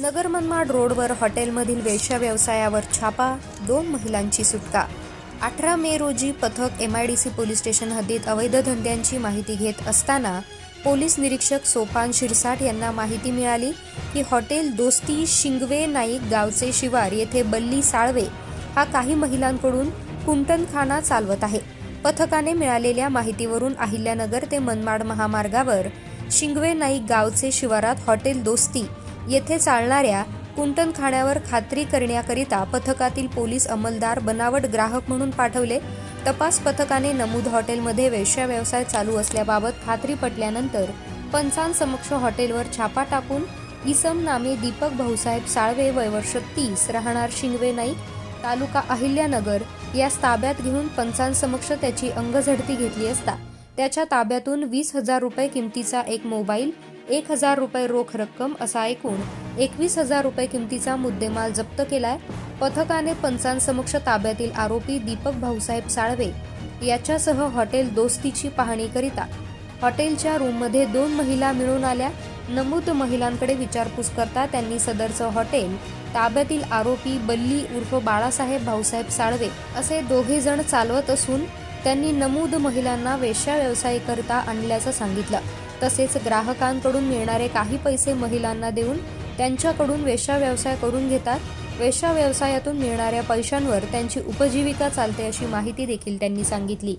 नगर मनमाड रोडवर हॉटेलमधील वेश्या व्यवसायावर छापा, 2 महिलांची सुटका। 18 मे रोजी पथक MIDC पोलीस स्टेशन हद्दीत अवैध धंद्यांची माहिती घेत असताना पोलीस निरीक्षक सोपान शिरसाट यांना माहिती मिळाली की हॉटेल दोस्ती शिंगवे नाईक गावचे शिवार येथे बल्ली साळवे हा काही महिलांकडून कुंटनखाना चालवत आहे। पथकाने मिळालेल्या माहितीवरून अहिल्यानगर ते मनमाड महामार्गावर शिंगवे नाईक गावचे शिवारात हॉटेल दोस्ती येथे चालणाऱ्या कुंटनखान्यावर खात्री करण्याकरिता पथकातील पोलीस अंमलदार बनावट ग्राहक म्हणून पाठवले। तपास पथकाने नमूद हॉटेलमध्ये वेश्या व्यवसाय चालू असल्याबाबत खात्री पटल्यानंतर पंचांसमक्ष हॉटेलवर छापा टाकून इसम नामे दीपक भाऊसाहेब साळवे वय वर्ष 30 राहणार शिंगवे नाईक तालुका अहिल्यानगर यास ताब्यात घेऊन पंचांसमक्ष त्याची अंगझडती घेतली असता त्याच्या ताब्यातून 20,000 रुपये किमतीचा एक मोबाईल, 1,000 रुपये रोख रक्कम असा एकूण 21,000 रुपये किमतीचा मुद्देमाल जप्त केलाय। पथकाने पंचांसमक्ष ताब्यातील आरोपी दीपक भाऊसाहेब साळवे याच्यासह हॉटेल दोस्तीची पाहणी करिता हॉटेलच्या रूममध्ये 2 महिला मिळून आल्या। नमूद महिलांकडे विचारपूस करता त्यांनी सदरचं हॉटेल ताब्यातील आरोपी बल्ली उर्फ बाळासाहेब भाऊसाहेब साळवे असे 2 जण चालवत असून त्यांनी नमूद महिलांना वेश्या व्यवसायाकरिता आणल्याचं सांगितलं। तसेच ग्राहकांकडून मिळणारे काही पैसे महिलांना देऊन त्यांच्याकडून वेश्या व्यवसाय करून घेतात। वेश्या व्यवसायातून मिळणाऱ्या पैशांवर त्यांची उपजीविका चालते अशी माहिती देखील त्यांनी सांगितली।